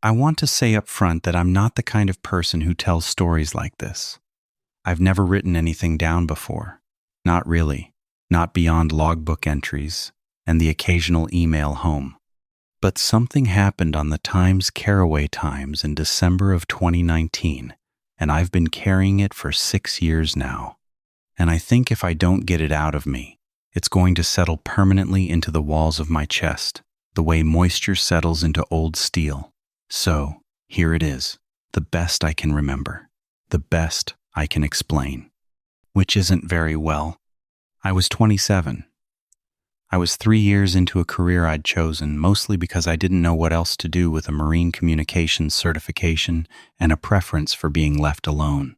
I want to say up front that I'm not the kind of person who tells stories like this. I've never written anything down before. Not really. Not beyond logbook entries and the occasional email home. But something happened on the Times Caraway Times in December of 2019, and I've been carrying it for 6 years now. And I think if I don't get it out of me, it's going to settle permanently into the walls of my chest, the way moisture settles into old steel. So, here it is, the best I can remember, the best I can explain. Which isn't very well. I was 27. I was 3 years into a career I'd chosen, mostly because I didn't know what else to do with a marine communications certification and a preference for being left alone.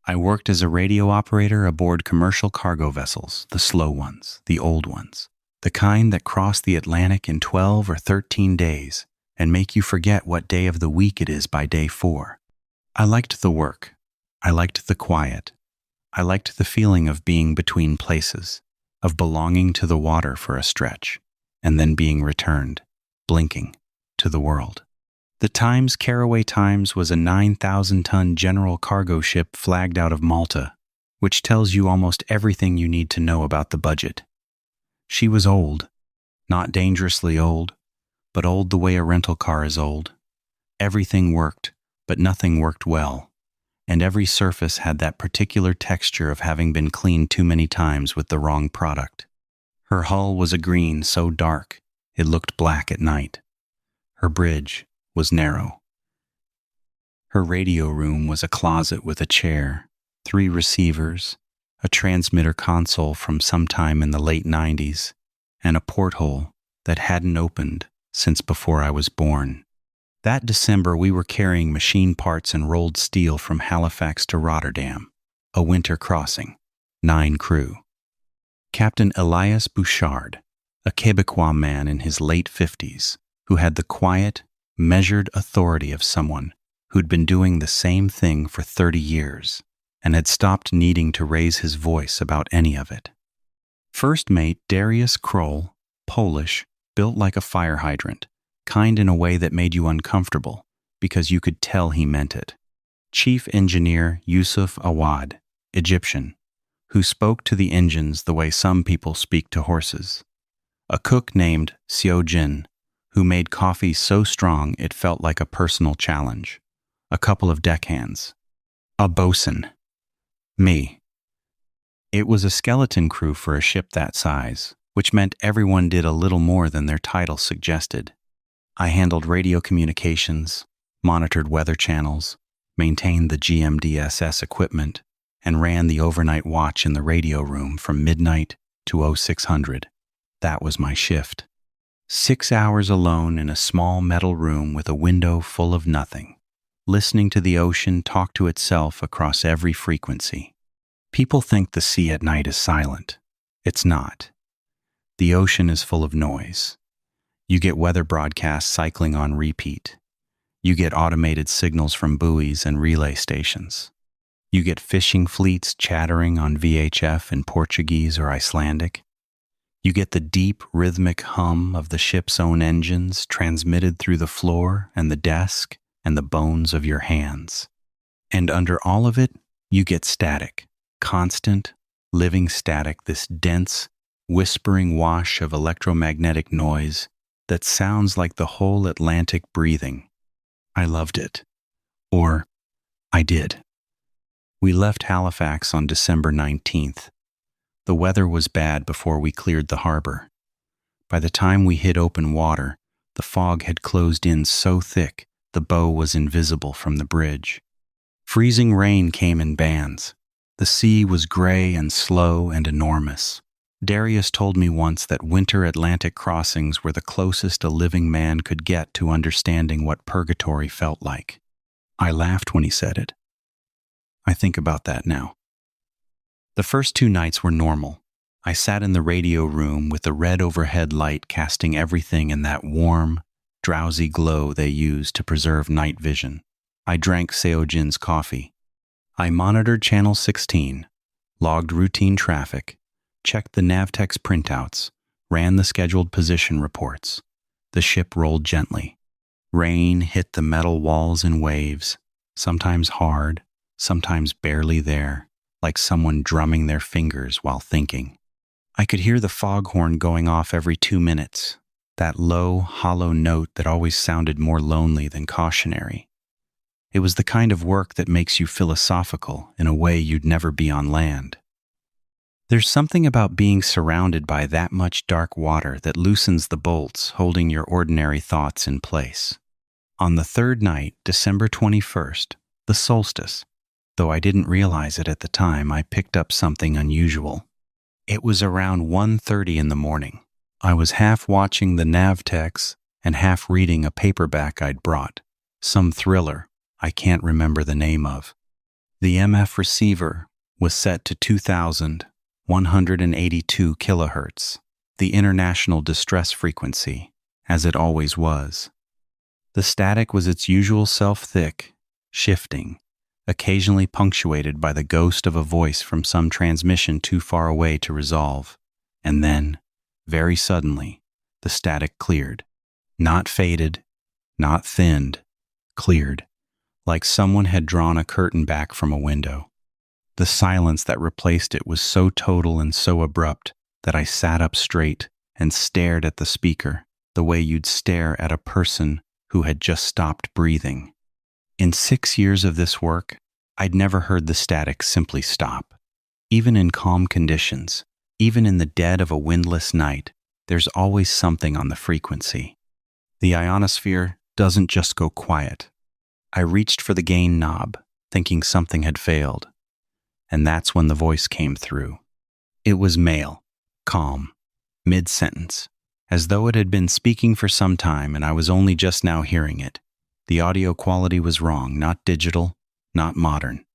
I worked as a radio operator aboard commercial cargo vessels, the slow ones, the old ones, the kind that cross the Atlantic in 12 or 13 days and make you forget what day of the week it is by day 4. I liked the work. I liked the quiet. I liked the feeling of being between places, of belonging to the water for a stretch, and then being returned, blinking, to the world. The Times Caraway Times was a 9,000-ton general cargo ship flagged out of Malta, which tells you almost everything you need to know about the budget. She was old, not dangerously old, but old the way a rental car is old. Everything worked, but nothing worked well, and every surface had that particular texture of having been cleaned too many times with the wrong product. Her hull was a green so dark it looked black at night. Her bridge was narrow. Her radio room was a closet with a chair, 3 receivers, a transmitter console from sometime in the late 90s, and a porthole that hadn't opened since before I was born. That December, we were carrying machine parts and rolled steel from Halifax to Rotterdam, a winter crossing, 9 crew. Captain Elias Bouchard, a Quebecois man in his late 50s, who had the quiet, measured authority of someone who'd been doing the same thing for 30 years and had stopped needing to raise his voice about any of it. First mate Darius Kroll, Polish, built like a fire hydrant, kind in a way that made you uncomfortable because you could tell he meant it. Chief engineer Yusuf Awad, Egyptian, who spoke to the engines the way some people speak to horses. A cook named Seo Jin, who made coffee so strong it felt like a personal challenge. A couple of deckhands. A bosun. Me. It was a skeleton crew for a ship that size, which meant everyone did a little more than their title suggested. I handled radio communications, monitored weather channels, maintained the GMDSS equipment, and ran the overnight watch in the radio room from midnight to 0600. That was my shift. 6 hours alone in a small metal room with a window full of nothing, listening to the ocean talk to itself across every frequency. People think the sea at night is silent. It's not. The ocean is full of noise. You get weather broadcasts cycling on repeat. You get automated signals from buoys and relay stations. You get fishing fleets chattering on VHF in Portuguese or Icelandic. You get the deep, rhythmic hum of the ship's own engines transmitted through the floor and the desk and the bones of your hands. And under all of it, you get static, constant, living static, this dense, whispering wash of electromagnetic noise that sounds like the whole Atlantic breathing. I loved it. Or, I did. We left Halifax on December 19th. The weather was bad before we cleared the harbor. By the time we hit open water, the fog had closed in so thick the bow was invisible from the bridge. Freezing rain came in bands. The sea was gray and slow and enormous. Darius told me once that winter Atlantic crossings were the closest a living man could get to understanding what purgatory felt like. I laughed when he said it. I think about that now. The first 2 nights were normal. I sat in the radio room with the red overhead light casting everything in that warm, drowsy glow they use to preserve night vision. I drank Seojin's coffee. I monitored Channel 16, logged routine traffic, checked the Navtex printouts, ran the scheduled position reports. The ship rolled gently. Rain hit the metal walls in waves, sometimes hard, sometimes barely there, like someone drumming their fingers while thinking. I could hear the foghorn going off every 2 minutes, that low, hollow note that always sounded more lonely than cautionary. It was the kind of work that makes you philosophical in a way you'd never be on land. There's something about being surrounded by that much dark water that loosens the bolts holding your ordinary thoughts in place. On the third night, December 21st, the solstice, though I didn't realize it at the time, I picked up something unusual. It was around 1:30 in the morning. I was half watching the Navtex and half reading a paperback I'd brought, some thriller I can't remember the name of. The MF receiver was set to 2,182 kilohertz, the international distress frequency, as it always was. The static was its usual self-thick, shifting, occasionally punctuated by the ghost of a voice from some transmission too far away to resolve. And then, very suddenly, the static cleared. Not faded, not thinned, cleared, like someone had drawn a curtain back from a window. The silence that replaced it was so total and so abrupt that I sat up straight and stared at the speaker the way you'd stare at a person who had just stopped breathing. In 6 years of this work, I'd never heard the static simply stop. Even in calm conditions, even in the dead of a windless night, there's always something on the frequency. The ionosphere doesn't just go quiet. I reached for the gain knob, thinking something had failed. And that's when the voice came through. It was male, calm, mid-sentence, as though it had been speaking for some time and I was only just now hearing it. The audio quality was wrong, not digital, not modern.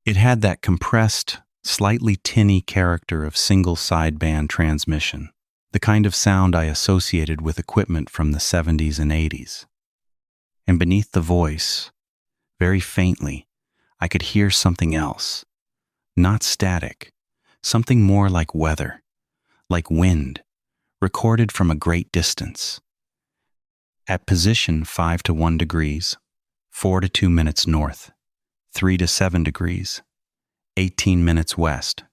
It had that compressed, slightly tinny character of single sideband transmission, the kind of sound I associated with equipment from the 70s and 80s. And beneath the voice, very faintly, I could hear something else. Not static, something more like weather, like wind, recorded from a great distance. At position 5 to 1 degrees, 4 to 2 minutes north, 3 to 7 degrees, 18 minutes west,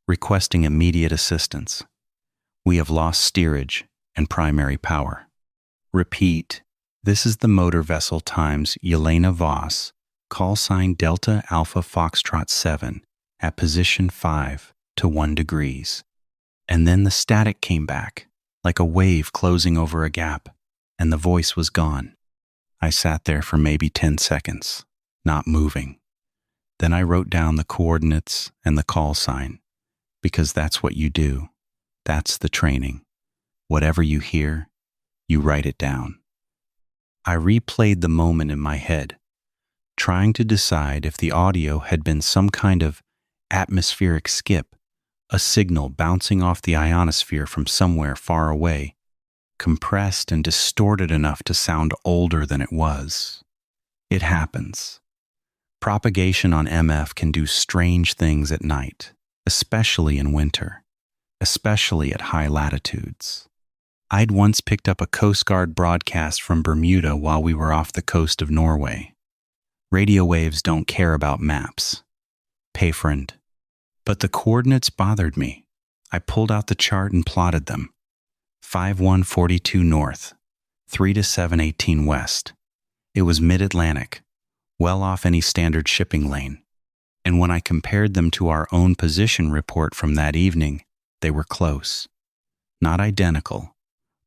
requesting immediate assistance. We have lost steerage and primary power. Repeat. This is the motor vessel times Yelena Voss, call sign Delta Alpha Foxtrot 7, at position 5 to 1 degrees. And then the static came back, like a wave closing over a gap, and the voice was gone. I sat there for maybe 10 seconds, not moving. Then I wrote down the coordinates and the call sign, because that's what you do. That's the training. Whatever you hear, you write it down. I replayed the moment in my head, trying to decide if the audio had been some kind of atmospheric skip, a signal bouncing off the ionosphere from somewhere far away, compressed and distorted enough to sound older than it was. It happens. Propagation on MF can do strange things at night, especially in winter, especially at high latitudes. I'd once picked up a Coast Guard broadcast from Bermuda while we were off the coast of Norway. Radio waves don't care about maps. Pay friend. But the coordinates bothered me. I pulled out the chart and plotted them. 5142 north, 3 to 718 west. It was mid-Atlantic, well off any standard shipping lane. And when I compared them to our own position report from that evening, they were close. Not identical,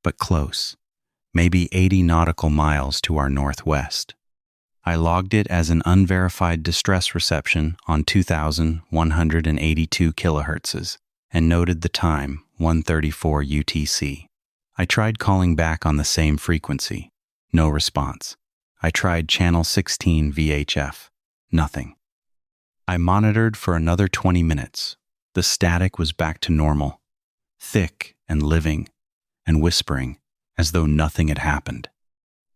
but close. Maybe 80 nautical miles to our northwest. I logged it as an unverified distress reception on 2,182 kilohertzes and noted the time, 1:34 UTC. I tried calling back on the same frequency. No response. I tried channel 16 VHF. Nothing. I monitored for another 20 minutes. The static was back to normal, thick and living, and whispering, as though nothing had happened.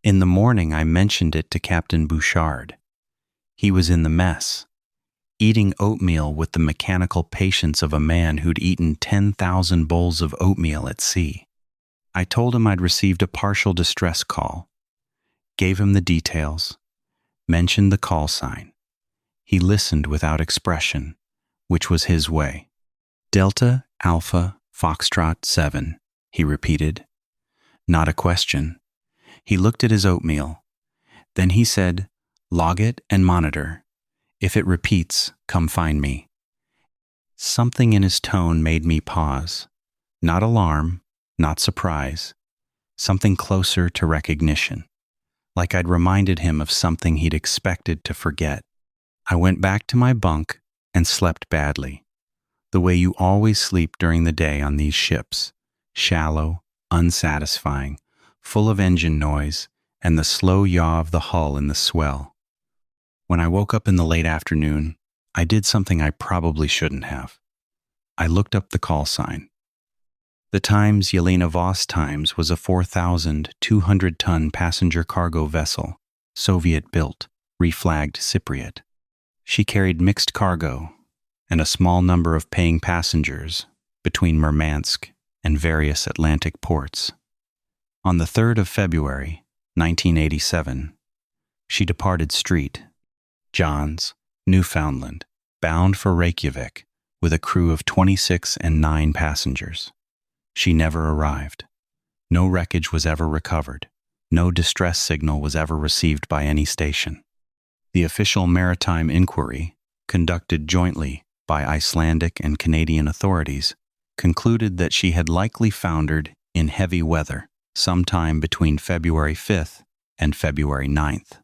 In the morning, I mentioned it to Captain Bouchard. He was in the mess, eating oatmeal with the mechanical patience of a man who'd eaten 10,000 bowls of oatmeal at sea. I told him I'd received a partial distress call. Gave him the details, mentioned the call sign. He listened without expression, which was his way. Delta Alpha Foxtrot 7, he repeated. Not a question. He looked at his oatmeal. Then he said, log it and monitor. If it repeats, come find me. Something in his tone made me pause. Not alarm, not surprise. Something closer to recognition. Like I'd reminded him of something he'd expected to forget. I went back to my bunk and slept badly. The way you always sleep during the day on these ships. Shallow, unsatisfying, full of engine noise, and the slow yaw of the hull in the swell. When I woke up in the late afternoon, I did something I probably shouldn't have. I looked up the call sign. The Times Yelena Voss Times was a 4,200-ton passenger cargo vessel, Soviet-built, reflagged Cypriot. She carried mixed cargo and a small number of paying passengers between Murmansk and various Atlantic ports. On the 3rd of February, 1987, she departed Street, Johns, Newfoundland, bound for Reykjavik with a crew of 26 and 9 passengers. She never arrived. No wreckage was ever recovered. No distress signal was ever received by any station. The official maritime inquiry, conducted jointly by Icelandic and Canadian authorities, concluded that she had likely foundered in heavy weather sometime between February 5th and February 9th.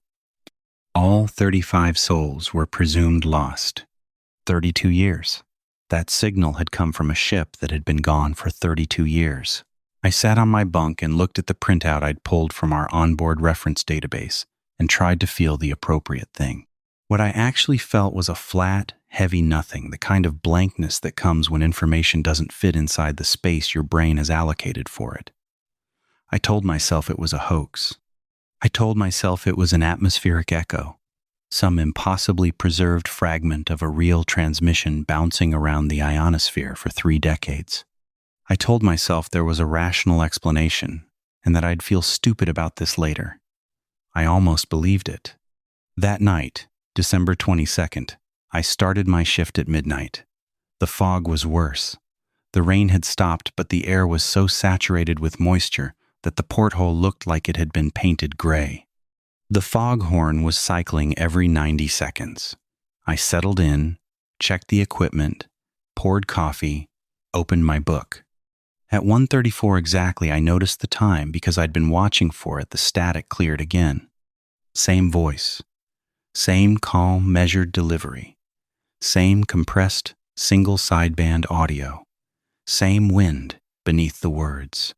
All 35 souls were presumed lost. 32 years. That signal had come from a ship that had been gone for 32 years. I sat on my bunk and looked at the printout I'd pulled from our onboard reference database and tried to feel the appropriate thing. What I actually felt was a flat, heavy nothing, the kind of blankness that comes when information doesn't fit inside the space your brain has allocated for it. I told myself it was a hoax. I told myself it was an atmospheric echo, some impossibly preserved fragment of a real transmission bouncing around the ionosphere for 3 decades. I told myself there was a rational explanation and that I'd feel stupid about this later. I almost believed it. That night, December 22nd, I started my shift at midnight. The fog was worse. The rain had stopped, but the air was so saturated with moisture that the porthole looked like it had been painted gray. The foghorn was cycling every 90 seconds. I settled in, checked the equipment, poured coffee, opened my book. At 1:34 exactly, I noticed the time because I'd been watching for it. The static cleared again. Same voice. Same calm, measured delivery. Same compressed, single sideband audio. Same wind beneath the words.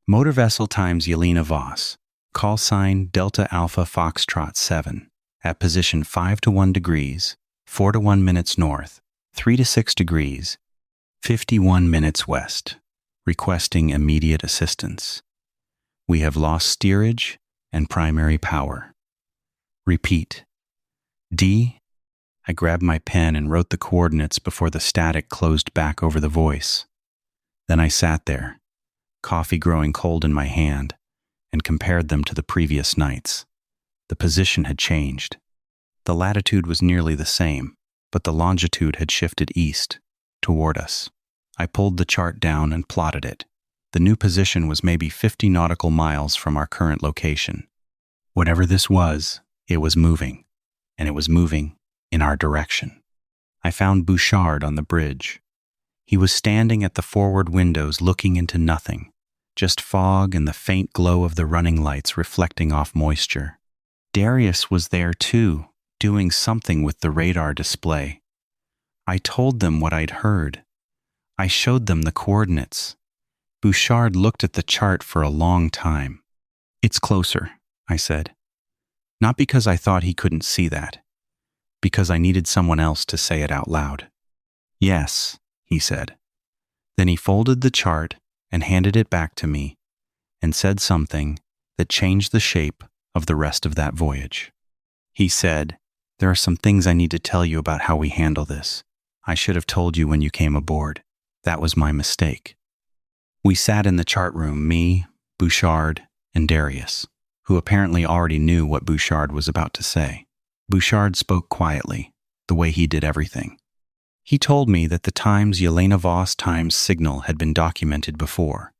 Motor Vessel Times Yelena Voss. Call sign Delta Alpha Foxtrot 7. At position 5 to 1 degrees, 4 to 1 minutes north, 3 to 6 degrees, 51 minutes west. Requesting immediate assistance. We have lost steerage and primary power. Repeat. D. I grabbed my pen and wrote the coordinates before the static closed back over the voice. Then I sat there, coffee growing cold in my hand, and compared them to the previous nights. The position had changed. The latitude was nearly the same, but the longitude had shifted east, toward us. I pulled the chart down and plotted it. The new position was maybe 50 nautical miles from our current location. Whatever this was, it was moving, and it was moving in our direction. I found Bouchard on the bridge. He was standing at the forward windows looking into nothing, just fog and the faint glow of the running lights reflecting off moisture. Darius was there too, doing something with the radar display. I told them what I'd heard. I showed them the coordinates. Bouchard looked at the chart for a long time. It's closer, I said. Not because I thought he couldn't see that, because I needed someone else to say it out loud. Yes, he said. Then he folded the chart and handed it back to me and said something that changed the shape of the rest of that voyage. He said, "There are some things I need to tell you about how we handle this. I should have told you when you came aboard. That was my mistake." We sat in the chart room, me, Bouchard, and Darius. who apparently already knew what Bouchard was about to say. Bouchard spoke quietly, the way he did everything. He told me that the Times Yelena Voss Times signal had been documented before.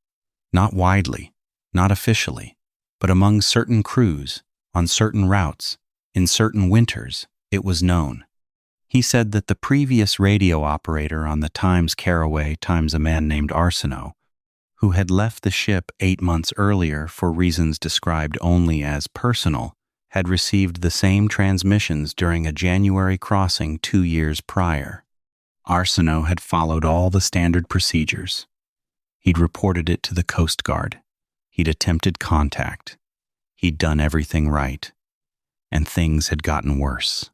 Not widely, not officially, but among certain crews, on certain routes, in certain winters, it was known. He said that the previous radio operator on the Times Caraway times a man named Arsenault, who had left the ship 8 months earlier for reasons described only as personal, had received the same transmissions during a January crossing 2 years prior. Arsenault had followed all the standard procedures. He'd reported it to the Coast Guard. He'd attempted contact. He'd done everything right. And things had gotten worse.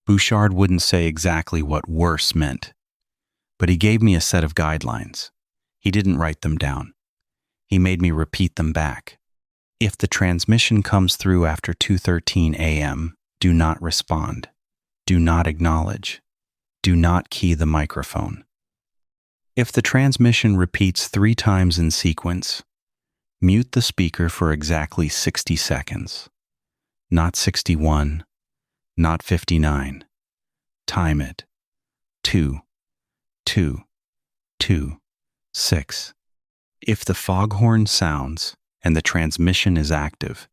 Bouchard wouldn't say exactly what worse meant, but he gave me a set of guidelines. He didn't write them down. He made me repeat them back. If the transmission comes through after 2:13 a.m., do not respond. Do not acknowledge. Do not key the microphone. If the transmission repeats 3 times in sequence, mute the speaker for exactly 60 seconds. Not 61, not 59. Time it. 2, 2, 2, 6. If the foghorn sounds and the transmission is active,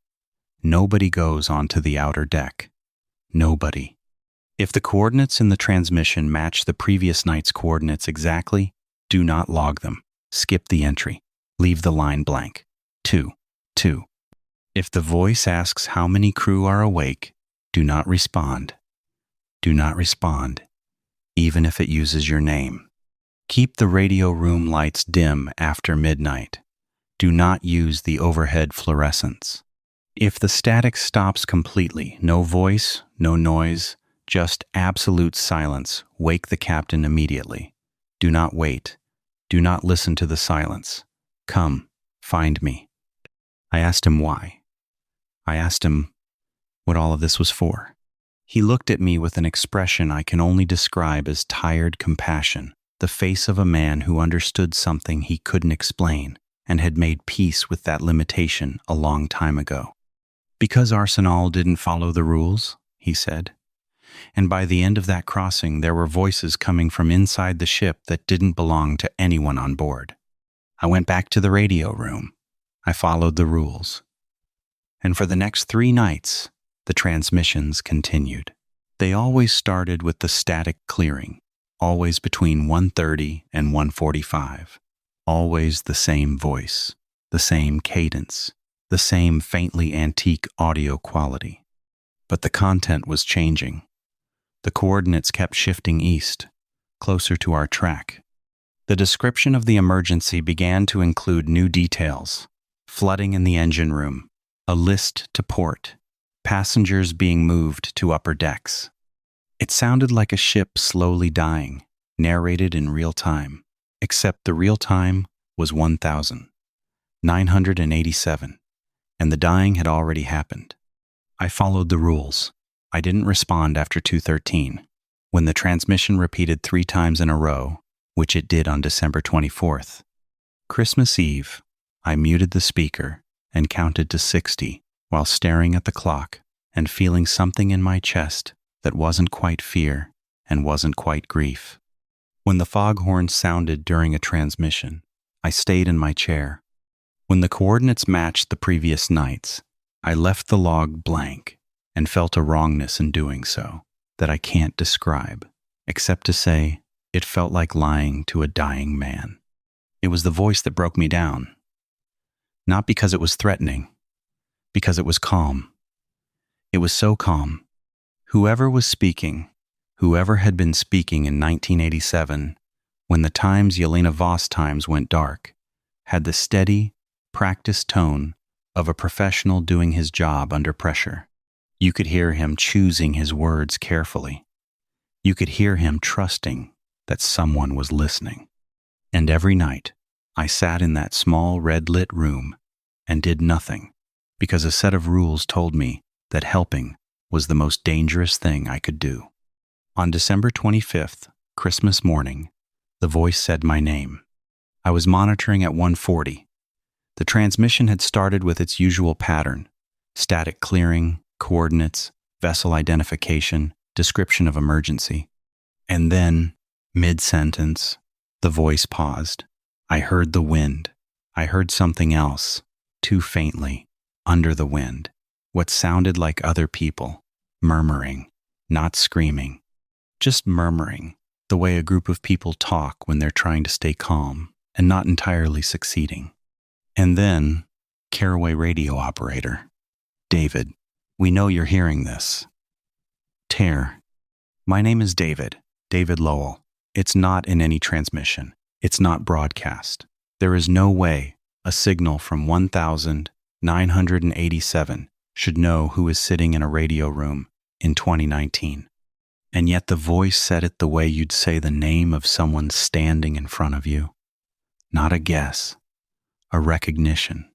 nobody goes onto the outer deck. Nobody. If the coordinates in the transmission match the previous night's coordinates exactly, do not log them. Skip the entry. Leave the line blank. 2, 2. If the voice asks how many crew are awake, do not respond. Do not respond, even if it uses your name. Keep the radio room lights dim after midnight. Do not use the overhead fluorescents. If the static stops completely, no voice, no noise, just absolute silence, wake the captain immediately. Do not wait. Do not listen to the silence. Come, find me. I asked him why. I asked him what all of this was for. He looked at me with an expression I can only describe as tired compassion, the face of a man who understood something he couldn't explain and had made peace with that limitation a long time ago. Because Arsenault didn't follow the rules, he said. And by the end of that crossing, there were voices coming from inside the ship that didn't belong to anyone on board. I went back to the radio room. I followed the rules. And for the next 3 nights, the transmissions continued. They always started with the static clearing, always between 1:30 and 1:45. Always the same voice, the same cadence, the same faintly antique audio quality. But the content was changing. The coordinates kept shifting east, closer to our track. The description of the emergency began to include new details: flooding in the engine room, a list to port, passengers being moved to upper decks. It sounded like a ship slowly dying, narrated in real time, except the real time was 1,987, and the dying had already happened. I followed the rules. I didn't respond after 2:13. When the transmission repeated 3 times in a row, which it did on December 24th, Christmas Eve, I muted the speaker and counted to 60 while staring at the clock and feeling something in my chest that wasn't quite fear and wasn't quite grief. When the foghorn sounded during a transmission, I stayed in my chair. When the coordinates matched the previous nights, I left the log blank and felt a wrongness in doing so that I can't describe, except to say it felt like lying to a dying man. It was the voice that broke me down. Not because it was threatening, because it was calm. It was so calm. Whoever was speaking, whoever had been speaking in 1987, when the Times Yelena Voss Times went dark, had the steady, practiced tone of a professional doing his job under pressure. You could hear him choosing his words carefully. You could hear him trusting that someone was listening. And every night, I sat in that small red-lit room and did nothing, because a set of rules told me that helping was the most dangerous thing I could do. On December 25th, Christmas morning, the voice said my name. I was monitoring at 1:40. The transmission had started with its usual pattern, Static clearing, coordinates, vessel identification, description of emergency. And then, mid-sentence, the voice paused. I heard the wind. I heard something else, too faintly, under the wind. What sounded like other people, murmuring, not screaming, just murmuring, the way a group of people talk when they're trying to stay calm and not entirely succeeding. And then, Caraway radio operator. David, we know you're hearing this. Tear. My name is David Lowell. It's not in any transmission. It's not broadcast. There is no way a signal from 1987 should know who is sitting in a radio room in 2019. And yet the voice said it the way you'd say the name of someone standing in front of you. Not a guess, a recognition.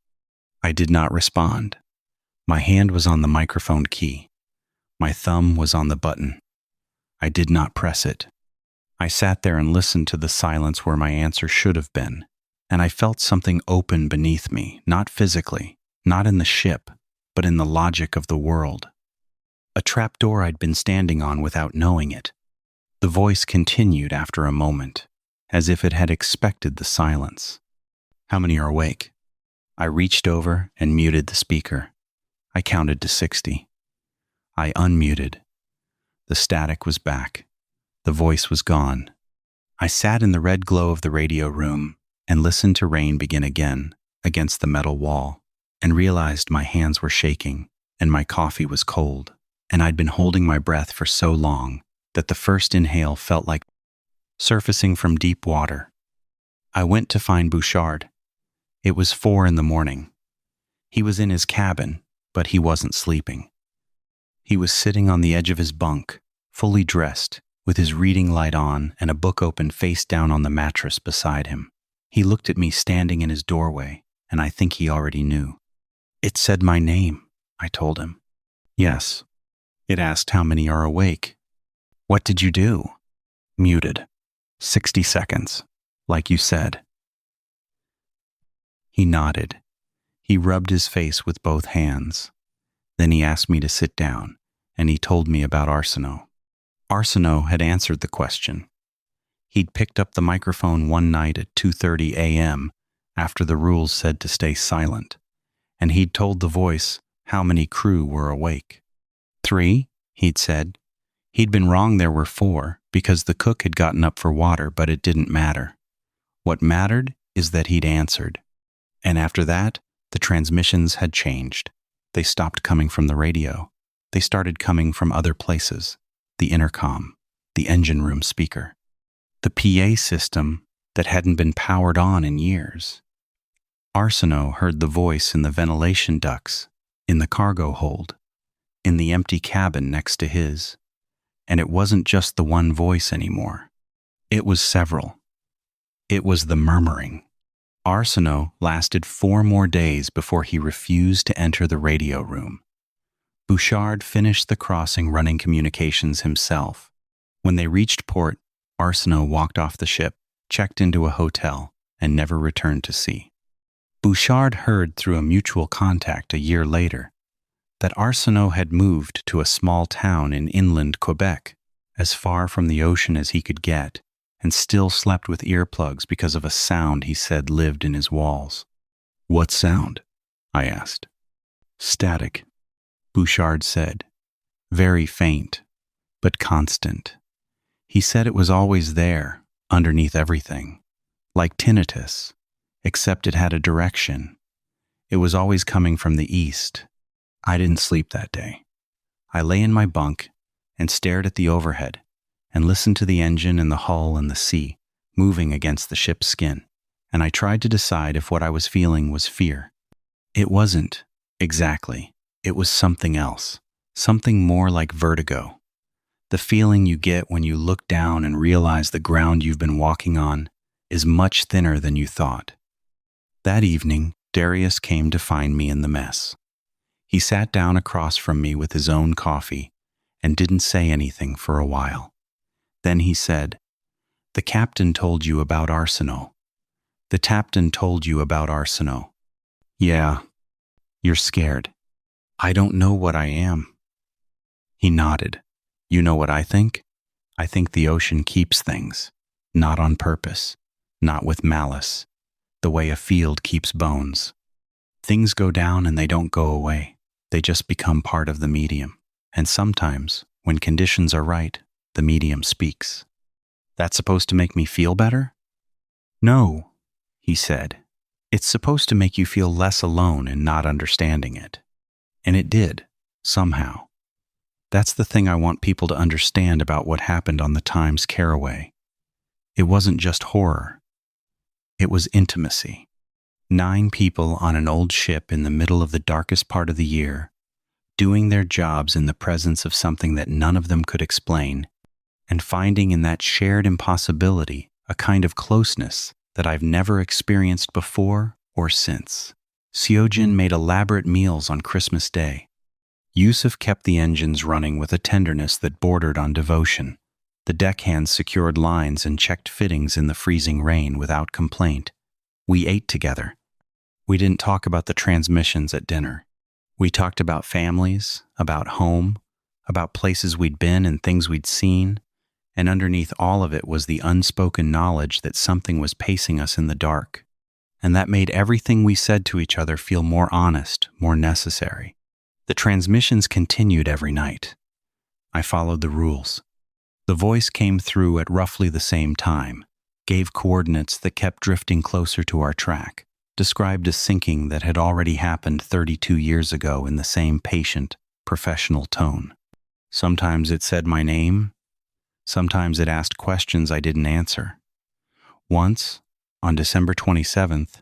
I did not respond. My hand was on the microphone key. My thumb was on the button. I did not press it. I sat there and listened to the silence where my answer should have been, and I felt something open beneath me, not physically, not in the ship, but in the logic of the world. A trapdoor I'd been standing on without knowing it. The voice continued after a moment, as if it had expected the silence. How many are awake? I reached over and muted the speaker. I counted to 60. I unmuted. The static was back. The voice was gone. I sat in the red glow of the radio room and listened to rain begin again against the metal wall, and realized my hands were shaking and my coffee was cold, and I'd been holding my breath for so long that the first inhale felt like surfacing from deep water. I went to find Bouchard. It was 4 a.m. He was in his cabin, but he wasn't sleeping. He was sitting on the edge of his bunk, fully dressed, with his reading light on and a book open face down on the mattress beside him. He looked at me standing in his doorway, and I think he already knew. It said my name, I told him. Yes. It asked how many are awake. What did you do? Muted. 60 seconds, like you said. He nodded. He rubbed his face with both hands. Then he asked me to sit down, and he told me about Arsenault. Arsenault had answered the question. He'd picked up the microphone one night at 2:30 a.m. after the rules said to stay silent, and he'd told the voice how many crew were awake. 3, he'd said. He'd been wrong, there were 4, because the cook had gotten up for water, but it didn't matter. What mattered is that he'd answered. And after that, the transmissions had changed. They stopped coming from the radio. They started coming from other places. The intercom, the engine room speaker, the PA system that hadn't been powered on in years. Arsenault heard the voice in the ventilation ducts, in the cargo hold, in the empty cabin next to his. And it wasn't just the one voice anymore. It was several. It was the murmuring. Arsenault lasted 4 more days before he refused to enter the radio room. Bouchard finished the crossing running communications himself. When they reached port, Arsenault walked off the ship, checked into a hotel, and never returned to sea. Bouchard heard through a mutual contact a year later that Arsenault had moved to a small town in inland Quebec, as far from the ocean as he could get, and still slept with earplugs because of a sound he said lived in his walls. What sound? I asked. Static, Bouchard said. Very faint, but constant. He said it was always there, underneath everything, like tinnitus, except it had a direction. It was always coming from the east. I didn't sleep that day. I lay in my bunk and stared at the overhead and listened to the engine and the hull and the sea moving against the ship's skin, and I tried to decide if what I was feeling was fear. It wasn't, exactly. It was something else, something more like vertigo. The feeling you get when you look down and realize the ground you've been walking on is much thinner than you thought. That evening, Darius came to find me in the mess. He sat down across from me with his own coffee and didn't say anything for a while. Then he said, "The captain told you about Arsenault. The captain told you about Arsenault. Yeah, you're scared. I don't know what I am. He nodded. You know what I think? I think the ocean keeps things, not on purpose, not with malice, the way a field keeps bones. Things go down and they don't go away. They just become part of the medium. And sometimes, when conditions are right, the medium speaks. That's supposed to make me feel better? No, he said. It's supposed to make you feel less alone in not understanding it. And it did, somehow. That's the thing I want people to understand about what happened on the Times Caraway. It wasn't just horror. It was intimacy. 9 people on an old ship in the middle of the darkest part of the year, doing their jobs in the presence of something that none of them could explain, and finding in that shared impossibility a kind of closeness that I've never experienced before or since. Seojin made elaborate meals on Christmas Day. Yusuf kept the engines running with a tenderness that bordered on devotion. The deckhands secured lines and checked fittings in the freezing rain without complaint. We ate together. We didn't talk about the transmissions at dinner. We talked about families, about home, about places we'd been and things we'd seen, and underneath all of it was the unspoken knowledge that something was pacing us in the dark. And that made everything we said to each other feel more honest, more necessary. The transmissions continued every night. I followed the rules. The voice came through at roughly the same time, gave coordinates that kept drifting closer to our track, described a sinking that had already happened 32 years ago in the same patient, professional tone. Sometimes it said my name. Sometimes it asked questions I didn't answer. Once, on December 27th,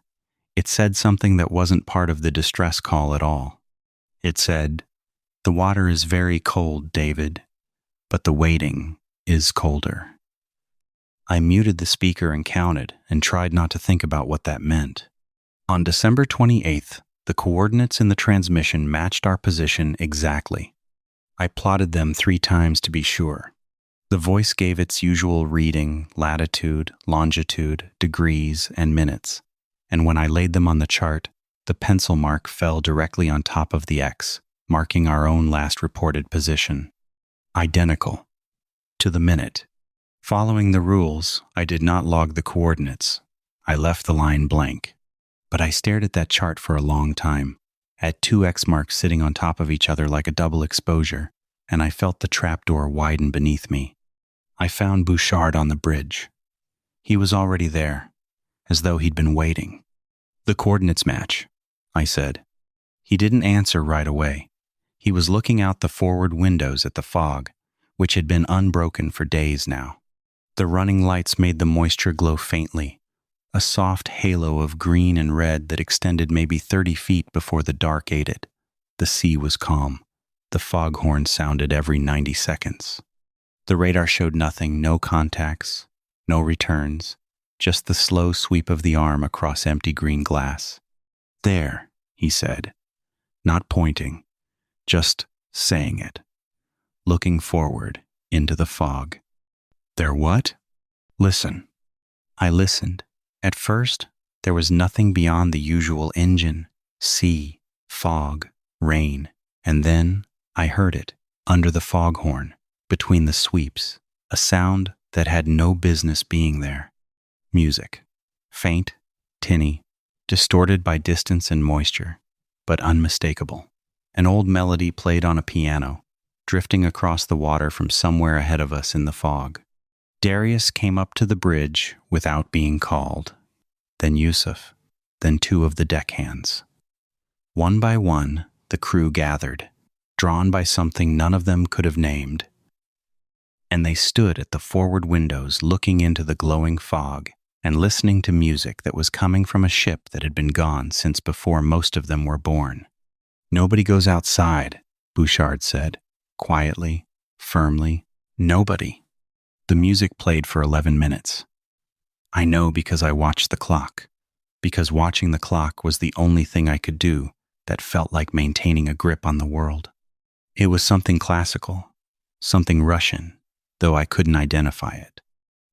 it said something that wasn't part of the distress call at all. It said, "The water is very cold, David, but the waiting is colder." I muted the speaker and counted and tried not to think about what that meant. On December 28th, the coordinates in the transmission matched our position exactly. I plotted them 3 times to be sure. The voice gave its usual reading, latitude, longitude, degrees, and minutes, and when I laid them on the chart, the pencil mark fell directly on top of the X, marking our own last reported position. Identical. To the minute. Following the rules, I did not log the coordinates. I left the line blank. But I stared at that chart for a long time, at 2 X marks sitting on top of each other like a double exposure, and I felt the trapdoor widen beneath me. I found Bouchard on the bridge. He was already there, as though he'd been waiting. "The coordinates match," I said. He didn't answer right away. He was looking out the forward windows at the fog, which had been unbroken for days now. The running lights made the moisture glow faintly, a soft halo of green and red that extended maybe 30 feet before the dark ate it. The sea was calm. The foghorn sounded every 90 seconds. The radar showed nothing, no contacts, no returns, just the slow sweep of the arm across empty green glass. "There," he said, not pointing, just saying it, looking forward into the fog. "There what?" "Listen." I listened. At first, there was nothing beyond the usual engine, sea, fog, rain, and then I heard it, under the foghorn, between the sweeps, a sound that had no business being there. Music. Faint, tinny, distorted by distance and moisture, but unmistakable. An old melody played on a piano, drifting across the water from somewhere ahead of us in the fog. Darius came up to the bridge without being called. Then Yusuf, then 2 of the deckhands. One by one, the crew gathered, drawn by something none of them could have named. And they stood at the forward windows looking into the glowing fog and listening to music that was coming from a ship that had been gone since before most of them were born. "Nobody goes outside," Bouchard said, quietly, firmly. "Nobody." The music played for 11 minutes. I know because I watched the clock, because watching the clock was the only thing I could do that felt like maintaining a grip on the world. It was something classical, something Russian, though I couldn't identify it.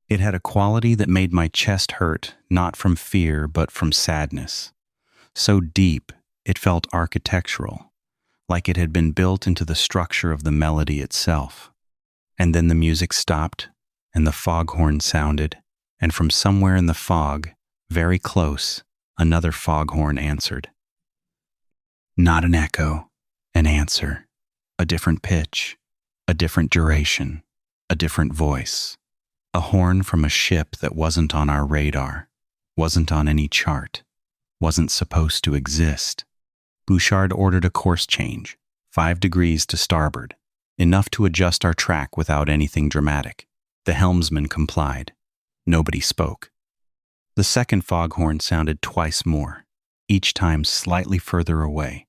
It had a quality that made my chest hurt, not from fear but from sadness. So deep, it felt architectural, like it had been built into the structure of the melody itself. And then the music stopped, and the foghorn sounded, and from somewhere in the fog, very close, another foghorn answered. Not an echo, an answer, a different pitch, a different duration, a different voice. A horn from a ship that wasn't on our radar, wasn't on any chart, wasn't supposed to exist. Bouchard ordered a course change, 5 degrees to starboard, enough to adjust our track without anything dramatic. The helmsman complied. Nobody spoke. The second foghorn sounded twice more, each time slightly further away.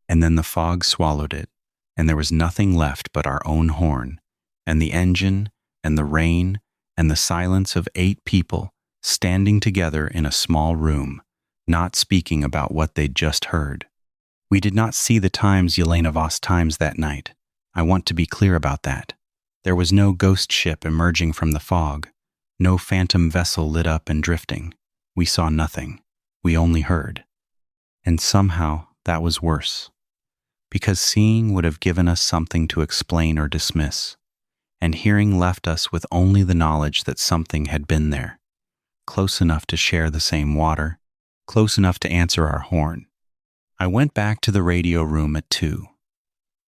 And then the fog swallowed it, and there was nothing left but our own horn, and the engine, and the rain, and the silence of 8 people standing together in a small room, not speaking about what they'd just heard. We did not see the Times Yelena Voss Times that night. I want to be clear about that. There was no ghost ship emerging from the fog, no phantom vessel lit up and drifting. We saw nothing. We only heard. And somehow that was worse, because seeing would have given us something to explain or dismiss, and hearing left us with only the knowledge that something had been there, close enough to share the same water, close enough to answer our horn. I went back to the radio room at 2.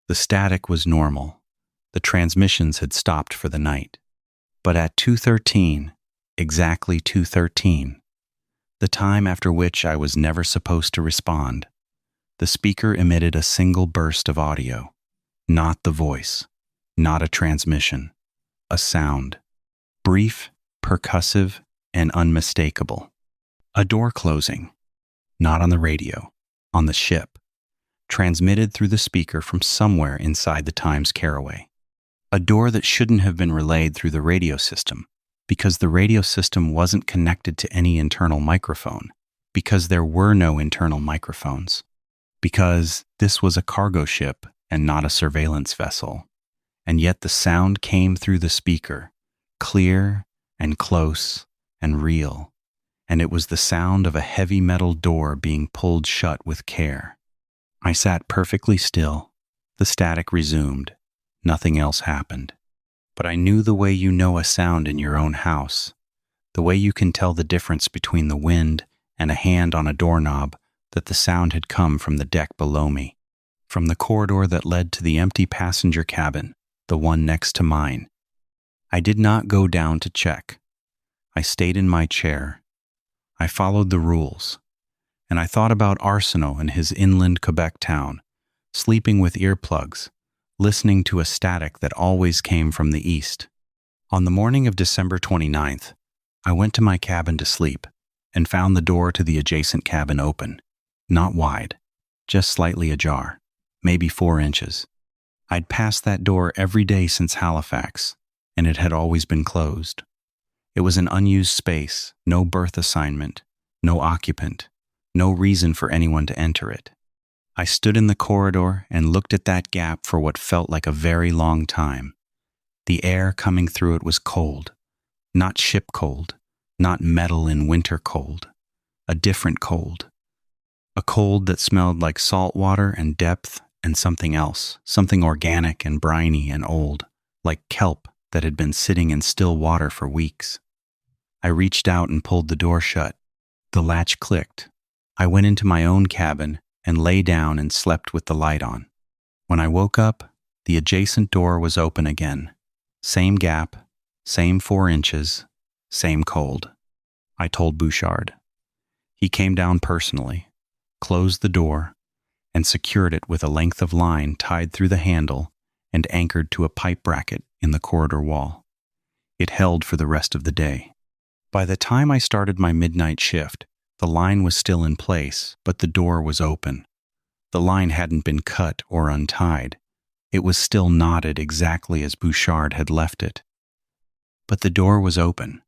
The static was normal. The transmissions had stopped for the night. But at 2:13, exactly 2:13, the time after which I was never supposed to respond, the speaker emitted a single burst of audio, not the voice, not a transmission, a sound, brief, percussive, and unmistakable. A door closing, not on the radio, on the ship, transmitted through the speaker from somewhere inside the Times Caraway. A door that shouldn't have been relayed through the radio system, because the radio system wasn't connected to any internal microphone, because there were no internal microphones, because this was a cargo ship and not a surveillance vessel. And yet the sound came through the speaker, clear and close and real, and it was the sound of a heavy metal door being pulled shut with care. I sat perfectly still. The static resumed. Nothing else happened. But I knew the way you know a sound in your own house, the way you can tell the difference between the wind and a hand on a doorknob, that the sound had come from the deck below me, from the corridor that led to the empty passenger cabin, the one next to mine. I did not go down to check. I stayed in my chair. I followed the rules, and I thought about Arsenault and his inland Quebec town, sleeping with earplugs, listening to a static that always came from the east. On the morning of December 29th, I went to my cabin to sleep and found the door to the adjacent cabin open, not wide, just slightly ajar, maybe 4 inches. I'd passed that door every day since Halifax, and it had always been closed. It was an unused space, no berth assignment, no occupant, no reason for anyone to enter it. I stood in the corridor and looked at that gap for what felt like a very long time. The air coming through it was cold, not ship cold, not metal in winter cold, a different cold. A cold that smelled like salt water and depth and something else, something organic and briny and old, like kelp that had been sitting in still water for weeks. I reached out and pulled the door shut. The latch clicked. I went into my own cabin and lay down and slept with the light on. When I woke up, the adjacent door was open again. Same gap, same 4 inches, same cold. I told Bouchard. He came down personally, closed the door, and secured it with a length of line tied through the handle and anchored to a pipe bracket in the corridor wall. It held for the rest of the day. By the time I started my midnight shift, the line was still in place, but the door was open. The line hadn't been cut or untied. It was still knotted exactly as Bouchard had left it. But the door was open,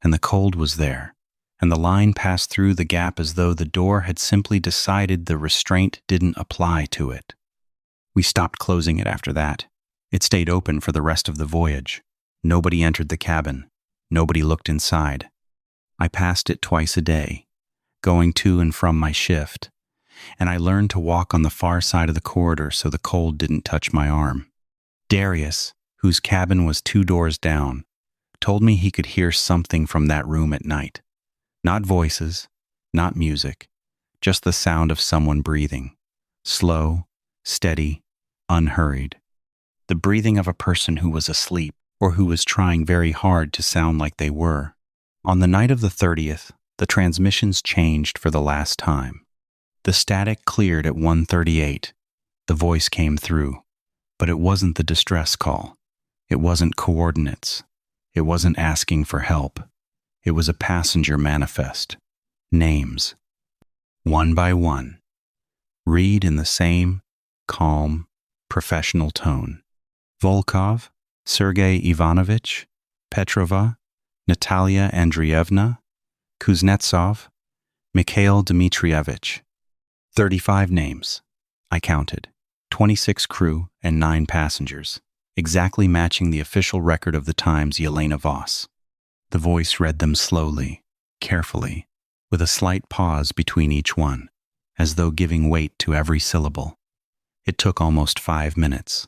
and the cold was there, and the line passed through the gap as though the door had simply decided the restraint didn't apply to it. We stopped closing it after that. It stayed open for the rest of the voyage. Nobody entered the cabin. Nobody looked inside. I passed it twice a day, going to and from my shift, and I learned to walk on the far side of the corridor so the cold didn't touch my arm. Darius, whose cabin was 2 doors down, told me he could hear something from that room at night. Not voices, not music, just the sound of someone breathing. Slow, steady, unhurried. The breathing of a person who was asleep or who was trying very hard to sound like they were. On the night of the 30th, the transmissions changed for the last time. The static cleared at 1:38. The voice came through, but it wasn't the distress call. It wasn't coordinates. It wasn't asking for help. It was a passenger manifest. Names. One by one. Read in the same, calm, professional tone. Volkov, Sergei Ivanovich, Petrova, Natalia Andreevna, Kuznetsov, Mikhail Dmitrievich. 35 names. I counted. 26 crew and 9 passengers, exactly matching the official record of the Times' Yelena Voss. The voice read them slowly, carefully, with a slight pause between each one, as though giving weight to every syllable. It took almost 5 minutes.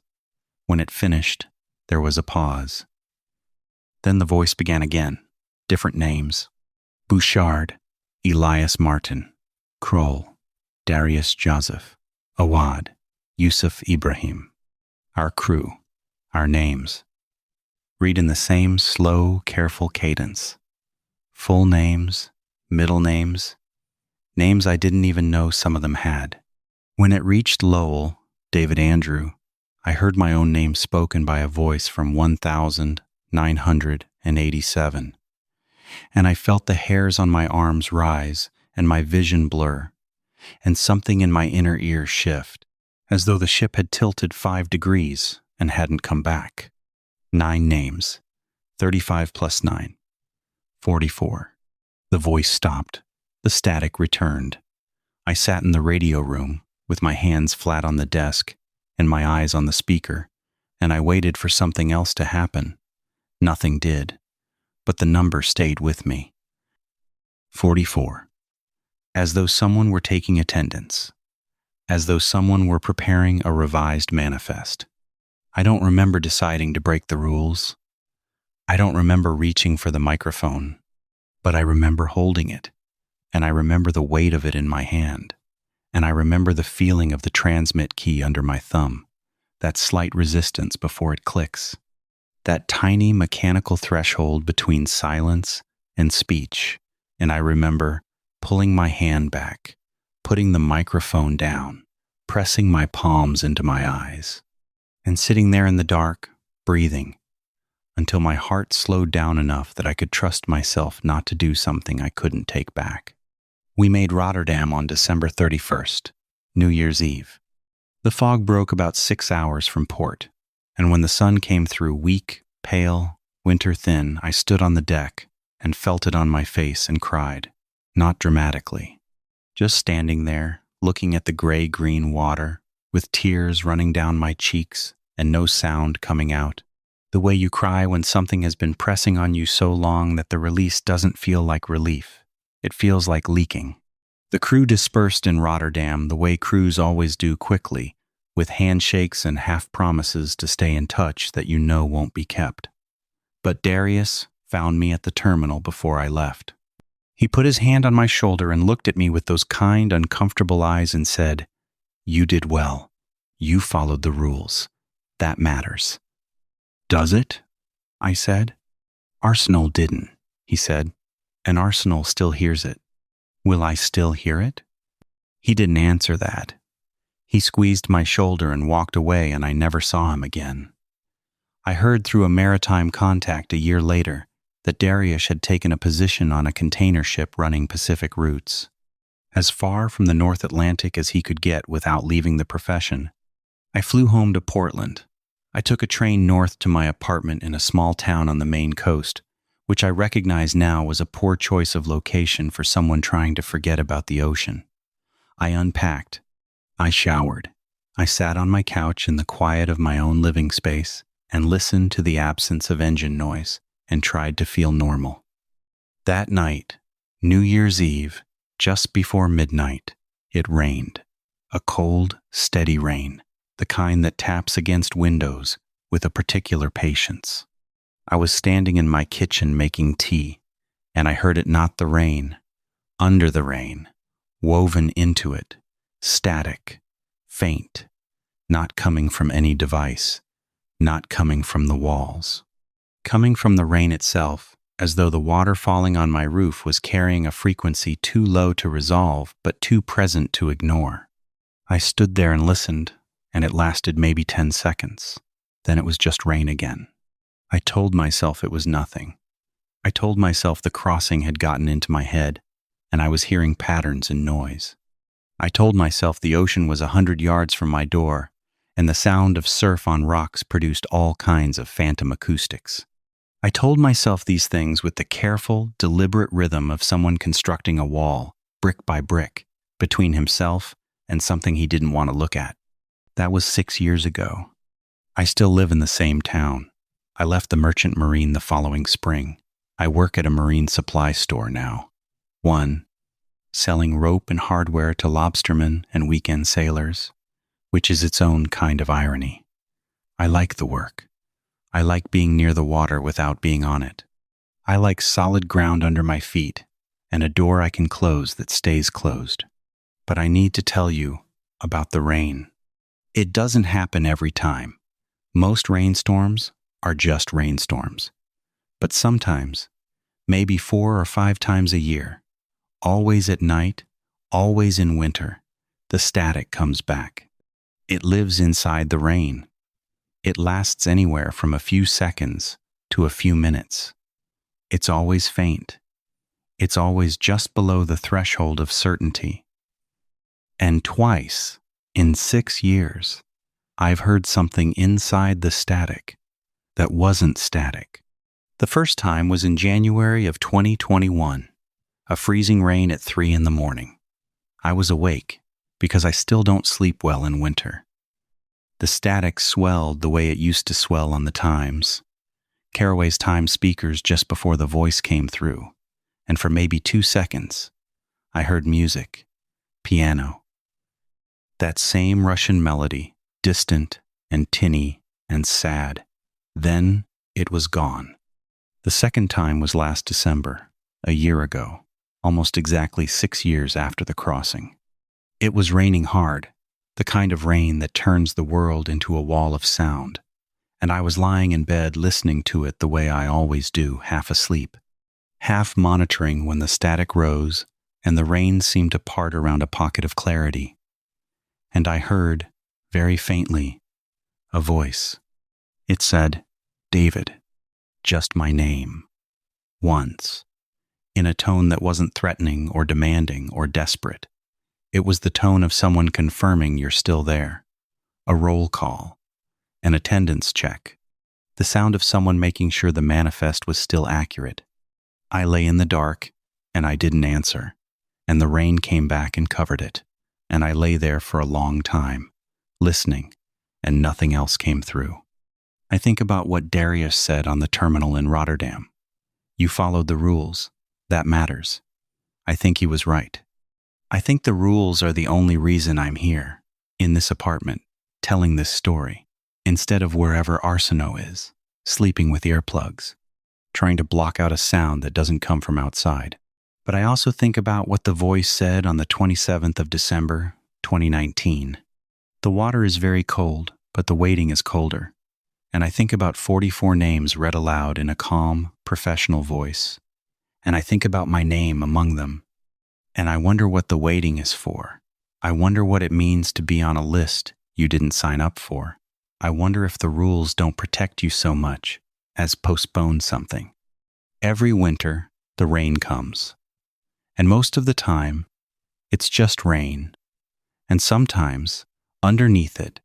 When it finished, there was a pause. Then the voice began again. Different names. Bouchard, Elias Martin, Kroll, Darius Joseph, Awad, Yusuf Ibrahim. Our crew, our names. Read in the same slow, careful cadence. Full names, middle names, names I didn't even know some of them had. When it reached Lowell, David Andrew, I heard my own name spoken by a voice from 1987, and I felt the hairs on my arms rise and my vision blur, and something in my inner ear shift, as though the ship had tilted 5 degrees and hadn't come back. 9 names, 35 plus 9, 44. The voice stopped. The static returned. I sat in the radio room with my hands flat on the desk and my eyes on the speaker, and I waited for something else to happen. Nothing did, but the number stayed with me. 44. As though someone were taking attendance. As though someone were preparing a revised manifest. I don't remember deciding to break the rules. I don't remember reaching for the microphone, but I remember holding it, and I remember the weight of it in my hand, and I remember the feeling of the transmit key under my thumb, that slight resistance before it clicks, that tiny mechanical threshold between silence and speech, and I remember pulling my hand back, putting the microphone down, pressing my palms into my eyes, and sitting there in the dark, breathing, until my heart slowed down enough that I could trust myself not to do something I couldn't take back. We made Rotterdam on December 31st, New Year's Eve. The fog broke about 6 hours from port, and when the sun came through weak, pale, winter thin, I stood on the deck and felt it on my face and cried, not dramatically, just standing there, looking at the gray-green water, with tears running down my cheeks and no sound coming out. The way you cry when something has been pressing on you so long that the release doesn't feel like relief. It feels like leaking. The crew dispersed in Rotterdam the way crews always do quickly, with handshakes and half-promises to stay in touch that you know won't be kept. But Darius found me at the terminal before I left. He put his hand on my shoulder and looked at me with those kind, uncomfortable eyes and said, "You did well. You followed the rules. That matters." "Does it?" I said. "Arsenal didn't," he said, "and Arsenal still hears it. Will I still hear it?" He didn't answer that. He squeezed my shoulder and walked away, and I never saw him again. I heard through a maritime contact a year later that Darius had taken a position on a container ship running Pacific routes. As far from the North Atlantic as he could get without leaving the profession, I flew home to Portland. I took a train north to my apartment in a small town on the Maine coast, which I recognize now was a poor choice of location for someone trying to forget about the ocean. I unpacked. I showered. I sat on my couch in the quiet of my own living space and listened to the absence of engine noise and tried to feel normal. That night, New Year's Eve, just before midnight, It rained. A cold, steady rain, the kind that taps against windows with a particular patience. I was standing in my kitchen making tea, and I heard it not the rain, under the rain, woven into it, static, faint, not coming from any device, not coming from the walls. Coming from the rain itself, as though the water falling on my roof was carrying a frequency too low to resolve but too present to ignore. I stood there and listened, and it lasted maybe 10 seconds. Then it was just rain again. I told myself it was nothing. I told myself the crossing had gotten into my head, and I was hearing patterns and noise. I told myself the ocean was 100 yards from my door, and the sound of surf on rocks produced all kinds of phantom acoustics. I told myself these things with the careful, deliberate rhythm of someone constructing a wall, brick by brick, between himself and something he didn't want to look at. That was 6 years ago. I still live in the same town. I left the Merchant Marine the following spring. I work at a marine supply store now. One, selling rope and hardware to lobstermen and weekend sailors, which is its own kind of irony. I like the work. I like being near the water without being on it. I like solid ground under my feet and a door I can close that stays closed. But I need to tell you about the rain. It doesn't happen every time. Most rainstorms are just rainstorms. But sometimes, maybe 4 or 5 times a year, always at night, always in winter, the static comes back. It lives inside the rain. It lasts anywhere from a few seconds to a few minutes. It's always faint. It's always just below the threshold of certainty. And twice, in 6 years, I've heard something inside the static that wasn't static. The first time was in January of 2021, a freezing rain at 3 in the morning. I was awake because I still don't sleep well in winter. The static swelled the way it used to swell on the Times, Caraway's Time speakers just before the voice came through, and for maybe 2 seconds, I heard music, piano. That same Russian melody, distant and tinny and sad. Then it was gone. The second time was last December, a year ago, almost exactly 6 years after the crossing. It was raining hard, the kind of rain that turns the world into a wall of sound, and I was lying in bed listening to it the way I always do, half asleep, half monitoring when the static rose and the rain seemed to part around a pocket of clarity. And I heard, very faintly, a voice. It said, "David," just my name, once, in a tone that wasn't threatening or demanding or desperate. It was the tone of someone confirming you're still there, a roll call, an attendance check, the sound of someone making sure the manifest was still accurate. I lay in the dark, and I didn't answer, and the rain came back and covered it, and I lay there for a long time, listening, and nothing else came through. I think about what Darius said on the terminal in Rotterdam. You followed the rules. That matters. I think he was right. I think the rules are the only reason I'm here, in this apartment, telling this story, instead of wherever Arsenault is, sleeping with earplugs, trying to block out a sound that doesn't come from outside. But I also think about what the voice said on the 27th of December, 2019. The water is very cold, but the waiting is colder. And I think about 44 names read aloud in a calm, professional voice. And I think about my name among them. And I wonder what the waiting is for. I wonder what it means to be on a list you didn't sign up for. I wonder if the rules don't protect you so much as postpone something. Every winter, the rain comes. And most of the time, it's just rain. And sometimes, underneath it,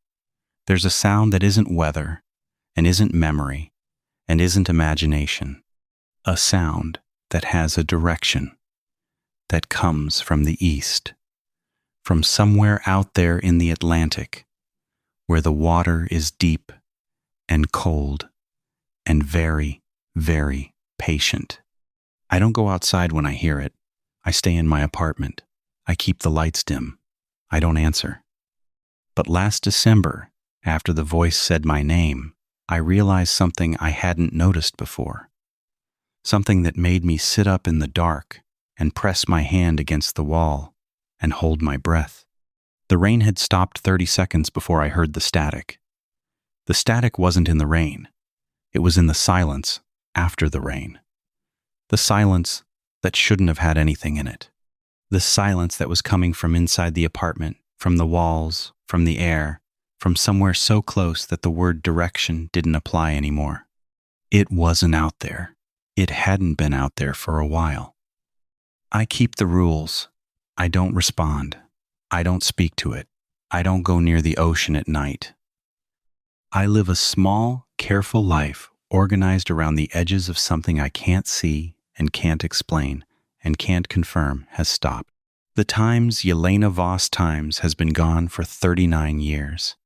there's a sound that isn't weather, and isn't memory, and isn't imagination. A sound that has a direction, that comes from the east, from somewhere out there in the Atlantic, where the water is deep and cold and very, very patient. I don't go outside when I hear it. I stay in my apartment. I keep the lights dim. I don't answer. But last December, after the voice said my name, I realized something I hadn't noticed before. Something that made me sit up in the dark and press my hand against the wall and hold my breath. The rain had stopped 30 seconds before I heard the static. The static wasn't in the rain. It was in the silence after the rain. The silence that shouldn't have had anything in it. The silence that was coming from inside the apartment, from the walls, from the air, from somewhere so close that the word direction didn't apply anymore. It wasn't out there. It hadn't been out there for a while. I keep the rules. I don't respond. I don't speak to it. I don't go near the ocean at night. I live a small, careful life organized around the edges of something I can't see and can't explain and can't confirm has stopped. The Times, Yelena Voss Times, has been gone for 39 years.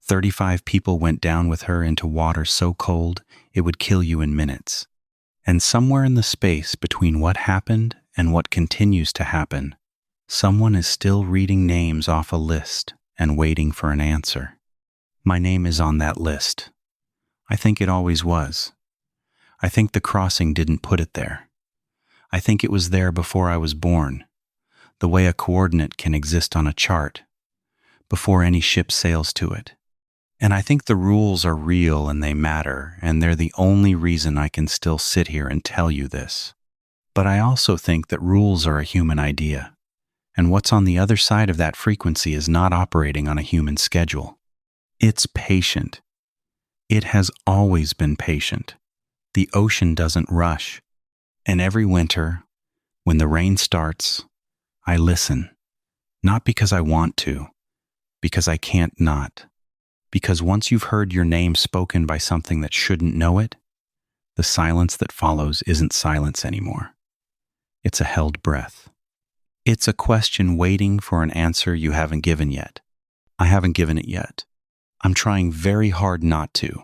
35 people went down with her into water so cold it would kill you in minutes. And somewhere in the space between what happened and what continues to happen, someone is still reading names off a list and waiting for an answer. My name is on that list. I think it always was. I think the crossing didn't put it there. I think it was there before I was born, the way a coordinate can exist on a chart, before any ship sails to it. And I think the rules are real and they matter, and they're the only reason I can still sit here and tell you this. But I also think that rules are a human idea, and what's on the other side of that frequency is not operating on a human schedule. It's patient. It has always been patient. The ocean doesn't rush. And every winter, when the rain starts, I listen. Not because I want to, because I can't not. Because once you've heard your name spoken by something that shouldn't know it, the silence that follows isn't silence anymore. It's a held breath. It's a question waiting for an answer you haven't given yet. I haven't given it yet. I'm trying very hard not to.